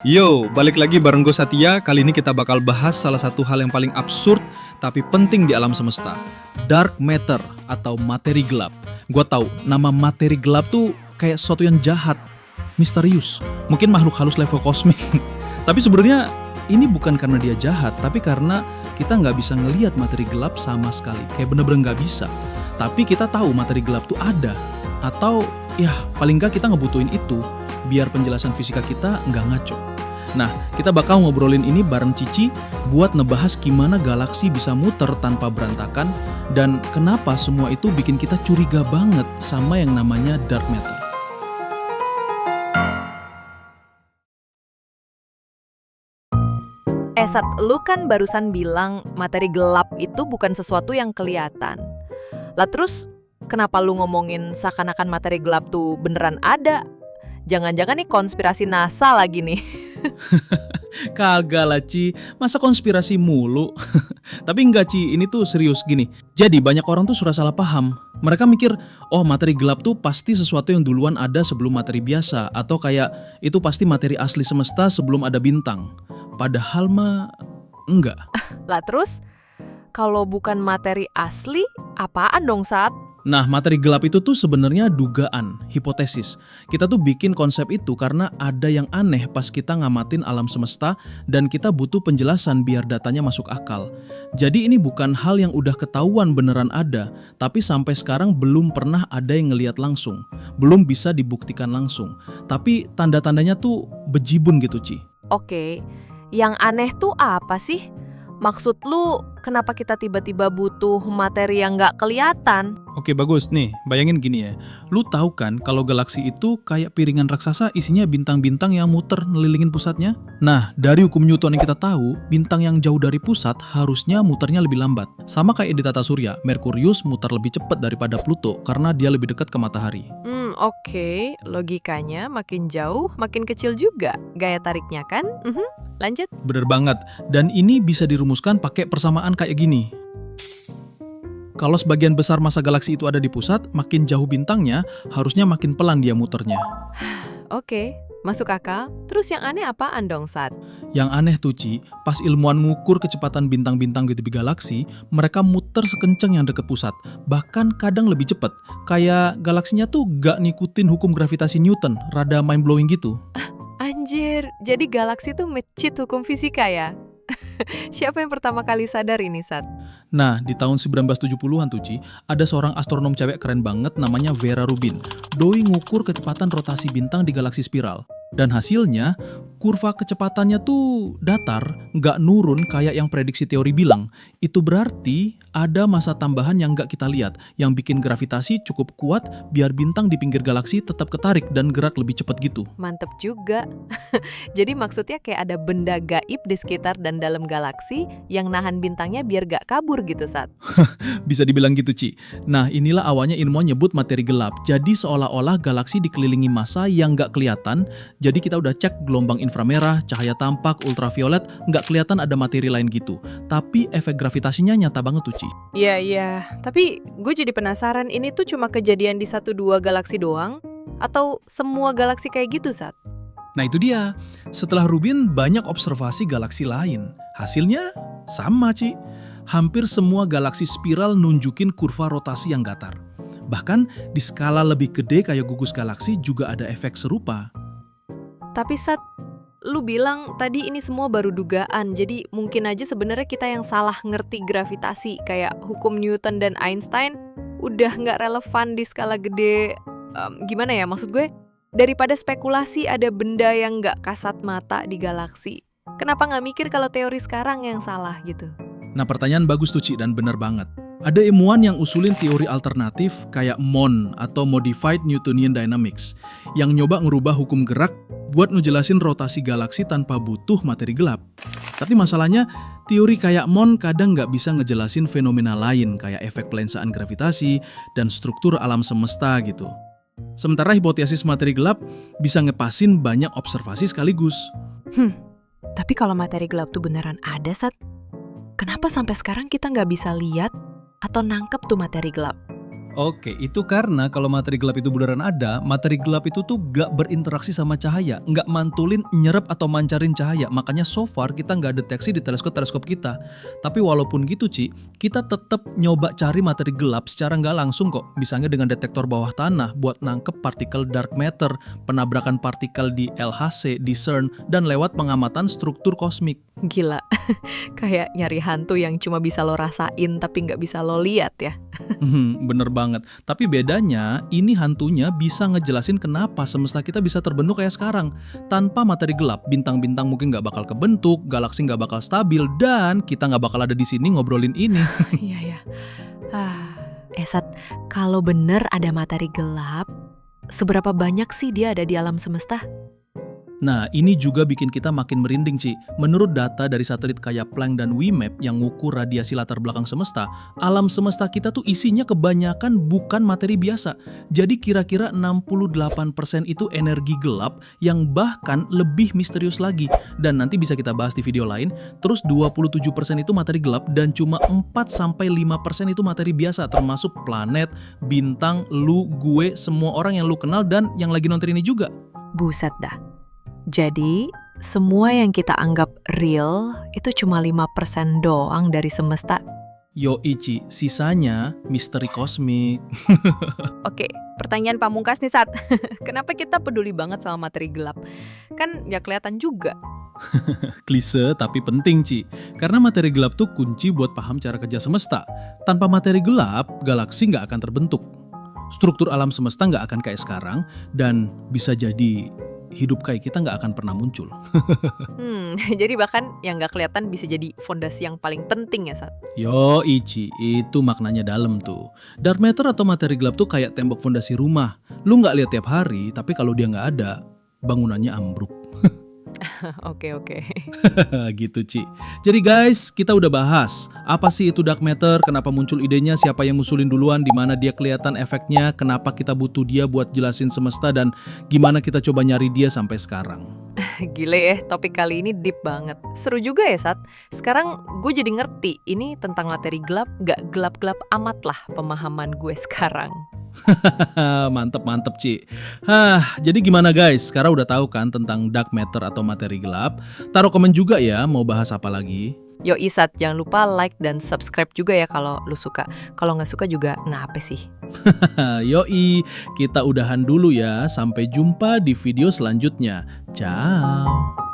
Yo, balik lagi bareng gue Satya. Kali ini kita bakal bahas salah satu hal yang paling absurd tapi penting di alam semesta. Dark matter atau materi gelap. Gue tahu nama materi gelap tuh kayak sesuatu yang jahat, misterius, mungkin makhluk halus level kosmik. Tapi sebenarnya ini bukan karena dia jahat, tapi karena kita nggak bisa ngelihat materi gelap sama sekali. Kayak bener-bener nggak bisa. Tapi kita tahu materi gelap tuh ada. Atau ya paling nggak kita ngebutuhin itu biar penjelasan fisika kita nggak ngaco. Nah, kita bakal ngobrolin ini bareng Cici buat ngebahas gimana galaksi bisa muter tanpa berantakan dan kenapa semua itu bikin kita curiga banget sama yang namanya dark matter. Sat, lu kan barusan bilang materi gelap itu bukan sesuatu yang kelihatan. Lah terus, kenapa lu ngomongin seakan-akan materi gelap tuh beneran ada? Jangan-jangan nih konspirasi NASA lagi nih. Kagak lah Ci, masa konspirasi mulu? Tapi enggak Ci, ini tuh serius gini. Jadi banyak orang tuh sudah salah paham. Mereka mikir, oh materi gelap tuh pasti sesuatu yang duluan ada sebelum materi biasa. Atau kayak itu pasti materi asli semesta sebelum ada bintang. Padahal mah enggak. Lah terus, kalau bukan materi asli, apaan dong Sat? Nah, materi gelap itu tuh sebenarnya dugaan, hipotesis. Kita tuh bikin konsep itu karena ada yang aneh pas kita ngamatin alam semesta dan kita butuh penjelasan biar datanya masuk akal. Jadi ini bukan hal yang udah ketahuan beneran ada, tapi sampai sekarang belum pernah ada yang ngelihat langsung. Belum bisa dibuktikan langsung. Tapi tanda-tandanya tuh bejibun gitu, Ci. Oke, yang aneh tuh apa sih? Maksud lu, kenapa kita tiba-tiba butuh materi yang nggak kelihatan? Oke bagus, nih bayangin gini ya. Lu tahu kan kalau galaksi itu kayak piringan raksasa isinya bintang-bintang yang muter ngelilingin pusatnya? Nah, dari hukum Newton yang kita tahu, bintang yang jauh dari pusat harusnya muternya lebih lambat. Sama kayak di tata surya, Merkurius muter lebih cepat daripada Pluto karena dia lebih dekat ke matahari. Oke, logikanya makin jauh, makin kecil juga gaya tariknya kan? Lanjut. Bener banget, dan ini bisa dirumuskan pakai persamaan kayak gini. Kalau sebagian besar massa galaksi itu ada di pusat, makin jauh bintangnya, harusnya makin pelan dia muternya. Oke, masuk akal. Terus yang aneh apaan dong, Sat? Yang aneh tuh Ci, pas ilmuwan ngukur kecepatan bintang-bintang di tepi galaksi, mereka muter sekencang yang deket pusat, bahkan kadang lebih cepat. Kayak galaksinya tuh gak ngikutin hukum gravitasi Newton, rada mind-blowing gitu. Anjir, jadi galaksi tuh mencit hukum fisika ya? Siapa yang pertama kali sadar ini, Sat? Nah, di tahun 1970-an tuh Ci, ada seorang astronom cewek keren banget namanya Vera Rubin. Doi ngukur kecepatan rotasi bintang di galaksi spiral. Dan hasilnya, kurva kecepatannya tuh datar, nggak nurun kayak yang prediksi teori bilang. Itu berarti ada massa tambahan yang nggak kita lihat, yang bikin gravitasi cukup kuat biar bintang di pinggir galaksi tetap ketarik dan gerak lebih cepat gitu. Mantep juga. Jadi maksudnya kayak ada benda gaib di sekitar dan dalam galaksi yang nahan bintangnya biar gak kabur gitu, Sat. Bisa dibilang gitu, Ci. Nah, inilah awalnya ilmuwan nyebut materi gelap. Jadi seolah-olah galaksi dikelilingi massa yang nggak kelihatan. Jadi kita udah cek gelombang inframerah, cahaya tampak, ultraviolet, nggak kelihatan ada materi lain gitu. Tapi efek gravitasinya nyata banget tuh, Ci. Iya. Tapi gue jadi penasaran, ini tuh cuma kejadian di 1-2 galaksi doang? Atau semua galaksi kayak gitu, Sat? Nah itu dia, setelah Rubin banyak observasi galaksi lain. Hasilnya sama Ci, hampir semua galaksi spiral nunjukin kurva rotasi yang datar. Bahkan di skala lebih gede kayak gugus galaksi juga ada efek serupa. Tapi Sat, lu bilang tadi ini semua baru dugaan, jadi mungkin aja sebenarnya kita yang salah ngerti gravitasi, kayak hukum Newton dan Einstein udah nggak relevan di skala gede. Gimana ya, maksud gue, daripada spekulasi ada benda yang nggak kasat mata di galaksi, kenapa nggak mikir kalau teori sekarang yang salah gitu? Nah pertanyaan bagus tuh Ci dan bener banget. Ada ilmuwan yang usulin teori alternatif kayak MON atau Modified Newtonian Dynamics yang nyoba ngerubah hukum gerak buat ngejelasin rotasi galaksi tanpa butuh materi gelap. Tapi masalahnya, teori kayak MON kadang nggak bisa ngejelasin fenomena lain kayak efek pelensaan gravitasi dan struktur alam semesta gitu. Sementara hipotesis materi gelap bisa ngepasin banyak observasi sekaligus. Tapi kalau materi gelap tuh beneran ada, Sat, kenapa sampai sekarang kita nggak bisa lihat atau nangkep tuh materi gelap? Oke, itu karena kalau materi gelap itu beneran ada, materi gelap itu tuh gak berinteraksi sama cahaya, gak mantulin, nyerap atau mancarin cahaya. Makanya so far kita gak deteksi di teleskop-teleskop kita. Tapi walaupun gitu Ci, kita tetap nyoba cari materi gelap secara gak langsung kok. Misalnya dengan detektor bawah tanah buat nangkep partikel dark matter, penabrakan partikel di LHC, di CERN, dan lewat pengamatan struktur kosmik. Gila, kayak nyari hantu yang cuma bisa lo rasain tapi nggak bisa lo lihat ya. Bener banget. Tapi bedanya, ini hantunya bisa ngejelasin kenapa semesta kita bisa terbentuk kayak sekarang. Tanpa materi gelap, bintang-bintang mungkin nggak bakal kebentuk, galaksi nggak bakal stabil, dan kita nggak bakal ada di sini ngobrolin ini. Iya ya. Sat, kalau bener ada materi gelap, seberapa banyak sih dia ada di alam semesta? Nah, ini juga bikin kita makin merinding, Ci. Menurut data dari satelit kayak Planck dan WIMAP yang ngukur radiasi latar belakang semesta, alam semesta kita tuh isinya kebanyakan bukan materi biasa. Jadi kira-kira 68% itu energi gelap yang bahkan lebih misterius lagi. Dan nanti bisa kita bahas di video lain. Terus 27% itu materi gelap dan cuma 4-5% itu materi biasa, termasuk planet, bintang, lu, gue, semua orang yang lu kenal dan yang lagi nonton ini juga. Buset dah. Jadi, semua yang kita anggap real itu cuma 5% doang dari semesta. Yo Ichi, sisanya misteri kosmik. Oke, pertanyaan pamungkas nih, Sat. Kenapa kita peduli banget sama materi gelap? Kan nggak kelihatan juga. Klise tapi penting, Ci. Karena materi gelap tuh kunci buat paham cara kerja semesta. Tanpa materi gelap, galaksi nggak akan terbentuk. Struktur alam semesta nggak akan kayak sekarang, dan bisa jadi hidup kayak kita nggak akan pernah muncul. Jadi bahkan yang nggak kelihatan bisa jadi fondasi yang paling penting ya, Sat? Yo Ichi, itu maknanya dalam tuh. Dark matter atau materi gelap tuh kayak tembok fondasi rumah. Lu nggak lihat tiap hari, tapi kalau dia nggak ada, bangunannya ambruk. Oke. Gitu Ci. Jadi guys, kita udah bahas apa sih itu dark matter, kenapa muncul idenya, siapa yang ngusulin duluan, di mana dia kelihatan efeknya, kenapa kita butuh dia buat jelasin semesta, dan gimana kita coba nyari dia sampai sekarang. Gile ya, topik kali ini deep banget. Seru juga ya, Sat. Sekarang gue jadi ngerti ini tentang materi gelap, gak gelap-gelap amat lah pemahaman gue sekarang. Mantep Ci. Jadi gimana guys? Sekarang udah tahu kan tentang dark matter atau materi gelap? Taruh komen juga ya, mau bahas apa lagi? Yoi Sat, jangan lupa like dan subscribe juga ya kalau lu suka. Kalau nggak suka juga ngapa sih? Yoi, kita udahan dulu ya. Sampai jumpa di video selanjutnya. Ciao.